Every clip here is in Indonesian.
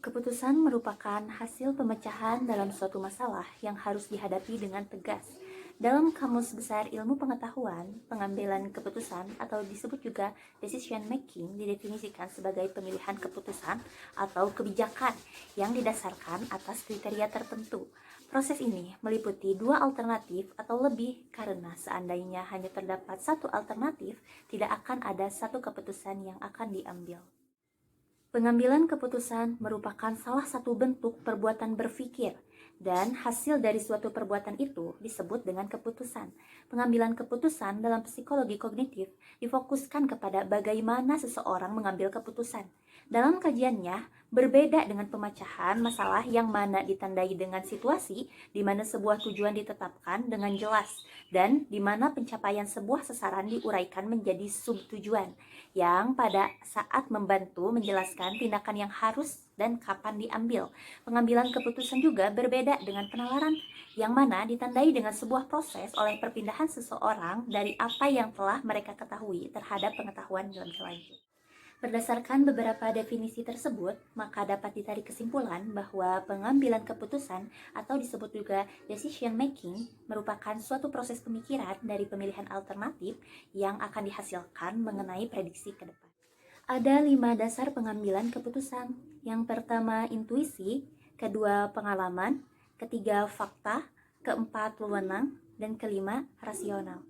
Keputusan merupakan hasil pemecahan dalam suatu masalah yang harus dihadapi dengan tegas. Dalam Kamus Besar Ilmu Pengetahuan, pengambilan keputusan atau disebut juga decision making didefinisikan sebagai pemilihan keputusan atau kebijakan yang didasarkan atas kriteria tertentu. Proses ini meliputi dua alternatif atau lebih karena seandainya hanya terdapat satu alternatif, tidak akan ada satu keputusan yang akan diambil. Pengambilan keputusan merupakan salah satu bentuk perbuatan berpikir, dan hasil dari suatu perbuatan itu disebut dengan keputusan. Pengambilan keputusan dalam psikologi kognitif difokuskan kepada bagaimana seseorang mengambil keputusan. Dalam kajiannya, berbeda dengan pemecahan masalah yang mana ditandai dengan situasi di mana sebuah tujuan ditetapkan dengan jelas dan di mana pencapaian sebuah sasaran diuraikan menjadi subtujuan yang pada saat membantu menjelaskan tindakan yang harus dan kapan diambil. Pengambilan keputusan juga berbeda dengan penalaran yang mana ditandai dengan sebuah proses oleh perpindahan seseorang dari apa yang telah mereka ketahui terhadap pengetahuan lebih lanjut. Berdasarkan beberapa definisi tersebut, maka dapat ditarik kesimpulan bahwa pengambilan keputusan atau disebut juga decision making merupakan suatu proses pemikiran dari pemilihan alternatif yang akan dihasilkan mengenai prediksi ke depan. Ada 5 dasar pengambilan keputusan. Yang pertama intuisi, kedua pengalaman, ketiga fakta, keempat wewenang, dan kelima rasional.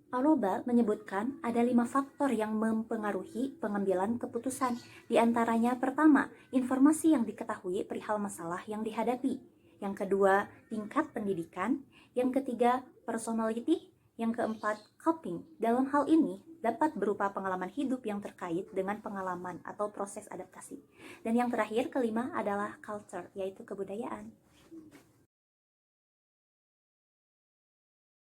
Aloba menyebutkan ada 5 faktor yang mempengaruhi pengambilan keputusan. Di antaranya pertama, informasi yang diketahui perihal masalah yang dihadapi. Yang kedua, tingkat pendidikan. Yang ketiga, personality. Yang keempat, coping. Dalam hal ini, dapat berupa pengalaman hidup yang terkait dengan pengalaman atau proses adaptasi. Dan yang terakhir, kelima adalah culture, yaitu kebudayaan.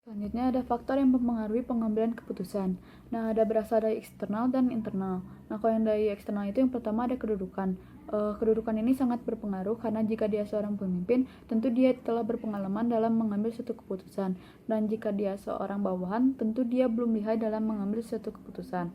Selanjutnya ada faktor yang mempengaruhi pengambilan keputusan. Nah, ada berasal dari eksternal dan internal. Nah, kalau yang dari eksternal itu yang pertama ada kedudukan. Kedudukan ini sangat berpengaruh karena jika dia seorang pemimpin, tentu dia telah berpengalaman dalam mengambil suatu keputusan. Dan jika dia seorang bawahan, tentu dia belum lihai dalam mengambil suatu keputusan.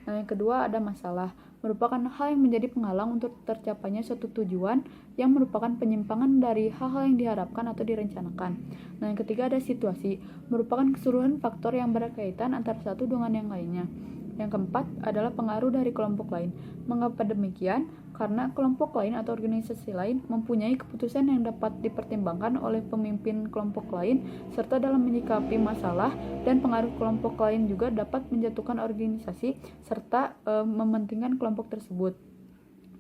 Nah, yang kedua ada masalah, merupakan hal yang menjadi penghalang untuk tercapainya suatu tujuan yang merupakan penyimpangan dari hal-hal yang diharapkan atau direncanakan. Nah, yang ketiga ada situasi, merupakan keseluruhan faktor yang berkaitan antara satu dengan yang lainnya. Yang keempat adalah pengaruh dari kelompok lain. Mengapa demikian? Karena kelompok lain atau organisasi lain mempunyai keputusan yang dapat dipertimbangkan oleh pemimpin kelompok lain, serta dalam menyikapi masalah dan pengaruh kelompok lain juga dapat menjatuhkan organisasi serta mementingkan kelompok tersebut.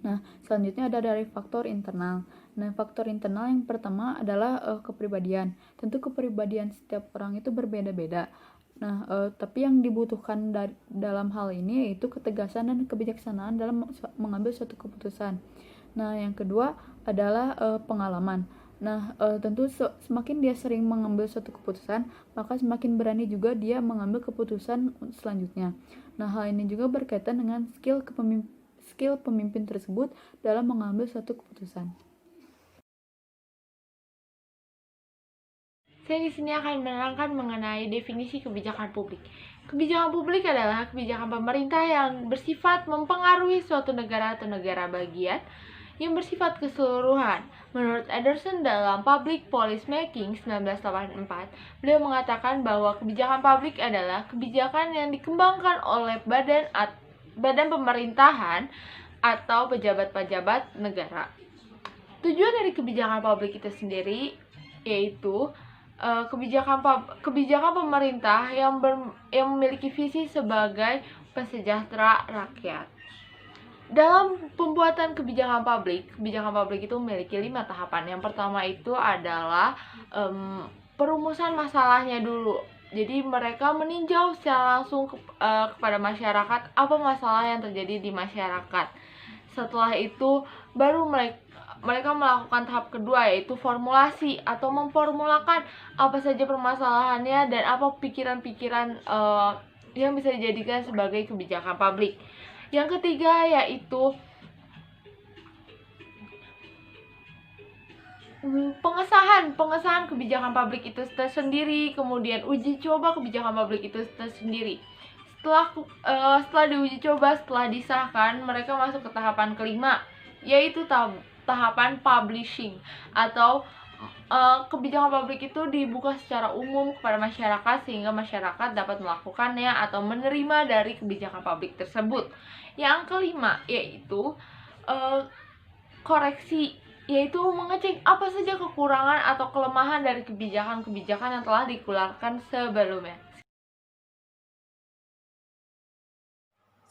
Nah, selanjutnya ada dari faktor internal. Nah, faktor internal yang pertama adalah kepribadian. Tentu kepribadian setiap orang itu berbeda-beda. Nah, tapi yang dibutuhkan dalam hal ini yaitu ketegasan dan kebijaksanaan dalam mengambil suatu keputusan. Nah, yang kedua adalah pengalaman. Nah, tentu semakin dia sering mengambil suatu keputusan, maka semakin berani juga dia mengambil keputusan selanjutnya. Nah, hal ini juga berkaitan dengan skill pemimpin tersebut dalam mengambil suatu keputusan. Saya di sini akan menerangkan mengenai definisi kebijakan publik. Kebijakan publik adalah kebijakan pemerintah yang bersifat mempengaruhi suatu negara atau negara bagian yang bersifat keseluruhan. Menurut Anderson dalam Public Policy Making 1984, beliau mengatakan bahwa kebijakan publik adalah kebijakan yang dikembangkan oleh badan pemerintahan atau pejabat-pejabat negara. Tujuan dari kebijakan publik itu sendiri yaitu kebijakan pemerintah yang memiliki visi sebagai pesejahtera rakyat. Dalam pembuatan kebijakan publik itu memiliki 5 tahapan. Yang pertama itu adalah perumusan masalahnya dulu. Jadi mereka meninjau secara langsung kepada masyarakat apa masalah yang terjadi di masyarakat. Setelah itu baru mereka melakukan tahap kedua, yaitu formulasi atau memformulakan apa saja permasalahannya dan apa pikiran-pikiran yang bisa dijadikan sebagai kebijakan publik. Yang ketiga yaitu pengesahan kebijakan publik itu tersendiri, kemudian uji coba kebijakan publik itu tersendiri. setelah diuji coba, setelah disahkan, mereka masuk ke tahapan kelima, yaitu tahapan publishing, atau kebijakan publik itu dibuka secara umum kepada masyarakat sehingga masyarakat dapat melakukannya atau menerima dari kebijakan publik tersebut. Yang kelima yaitu koreksi, yaitu mengecek apa saja kekurangan atau kelemahan dari kebijakan-kebijakan yang telah dikeluarkan sebelumnya.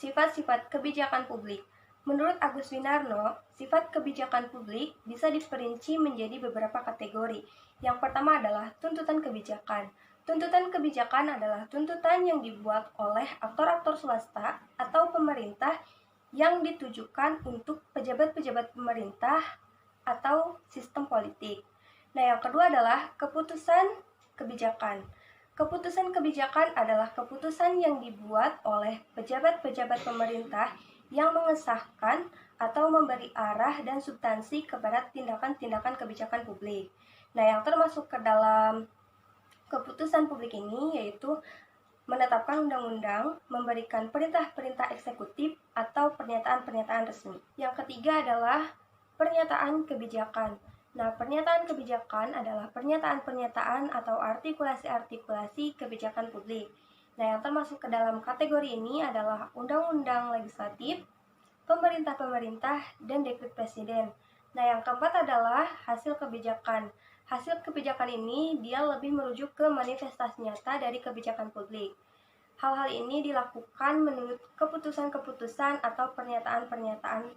Sifat-sifat kebijakan publik. Menurut Agus Winarno, sifat kebijakan publik bisa diperinci menjadi beberapa kategori. Yang pertama adalah tuntutan kebijakan. Tuntutan kebijakan adalah tuntutan yang dibuat oleh aktor-aktor swasta atau pemerintah yang ditujukan untuk pejabat-pejabat pemerintah atau sistem politik. Nah, yang kedua adalah keputusan kebijakan. Keputusan kebijakan adalah keputusan yang dibuat oleh pejabat-pejabat pemerintah yang mengesahkan atau memberi arah dan substansi kepada tindakan-tindakan kebijakan publik. Nah, yang termasuk ke dalam keputusan publik ini yaitu menetapkan undang-undang, memberikan perintah-perintah eksekutif atau pernyataan-pernyataan resmi. Yang ketiga adalah pernyataan kebijakan. Nah, pernyataan kebijakan adalah pernyataan-pernyataan atau artikulasi-artikulasi kebijakan publik. Nah, yang termasuk ke dalam kategori ini adalah undang-undang legislatif, pemerintah-pemerintah, dan dekret presiden. Nah, yang keempat adalah hasil kebijakan. Hasil kebijakan ini dia lebih merujuk ke manifestasi nyata dari kebijakan publik. Hal-hal ini dilakukan menurut keputusan-keputusan atau pernyataan-pernyataan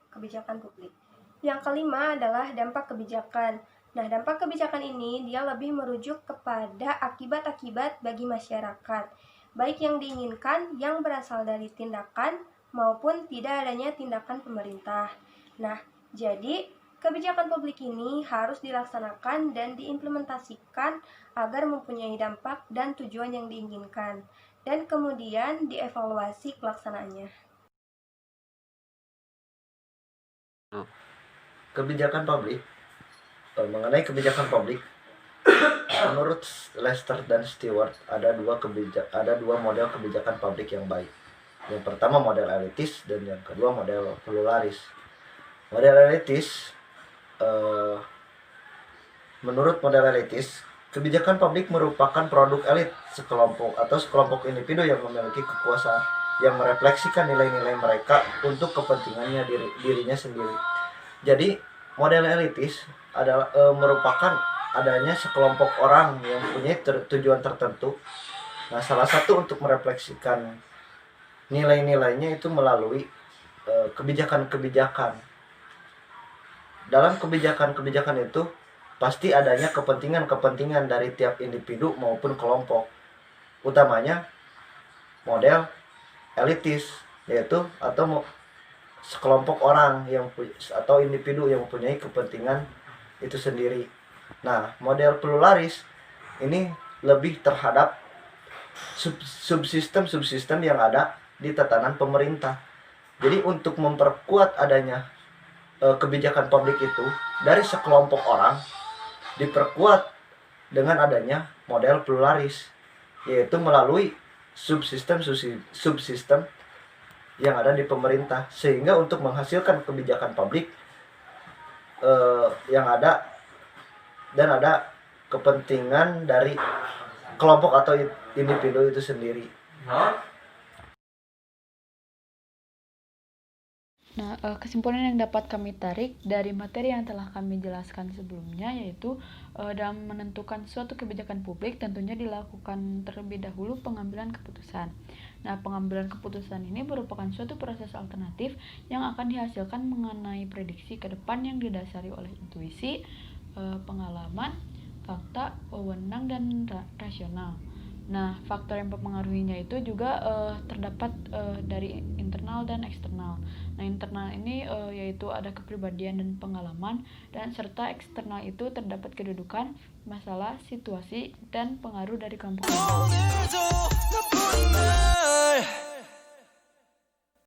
kebijakan publik. Yang kelima adalah dampak kebijakan. Nah, dampak kebijakan ini dia lebih merujuk kepada akibat-akibat bagi masyarakat, baik yang diinginkan yang berasal dari tindakan maupun tidak adanya tindakan pemerintah. Nah, jadi kebijakan publik ini harus dilaksanakan dan diimplementasikan agar mempunyai dampak dan tujuan yang diinginkan, dan kemudian dievaluasi pelaksanaannya. Kebijakan publik. Mengenai kebijakan publik, menurut Lester dan Stewart ada dua model kebijakan publik yang baik. Yang pertama model elitis dan yang kedua model pluralis. Model elitis, menurut model elitis, kebijakan publik merupakan produk elit sekelompok individu yang memiliki kekuasaan yang merefleksikan nilai-nilai mereka untuk kepentingannya dirinya sendiri. Jadi model elitis adalah merupakan adanya sekelompok orang yang punya tujuan tertentu. Nah, salah satu untuk merefleksikan nilai-nilainya itu melalui kebijakan-kebijakan. Dalam kebijakan-kebijakan itu pasti adanya kepentingan-kepentingan dari tiap individu maupun kelompok. Utamanya model elitis, yaitu atau sekelompok orang atau individu yang mempunyai kepentingan itu sendiri. Nah, model pluralis ini lebih terhadap subsistem yang ada di tatanan pemerintah. Jadi untuk memperkuat adanya kebijakan publik itu dari sekelompok orang diperkuat dengan adanya model pluralis, yaitu melalui subsistem yang ada di pemerintah, sehingga untuk menghasilkan kebijakan publik yang ada dan ada kepentingan dari kelompok atau individu itu sendiri. Nah, kesimpulan yang dapat kami tarik dari materi yang telah kami jelaskan sebelumnya yaitu dalam menentukan suatu kebijakan publik tentunya dilakukan terlebih dahulu pengambilan keputusan. Nah, pengambilan keputusan ini merupakan suatu proses alternatif yang akan dihasilkan mengenai prediksi ke depan yang didasari oleh intuisi, pengalaman, fakta, wewenang, dan rasional. Nah, faktor yang mempengaruhinya itu juga terdapat dari internal dan eksternal. Nah, internal ini yaitu ada kepribadian dan pengalaman, dan serta eksternal itu terdapat kedudukan, masalah, situasi, dan pengaruh dari kelompok.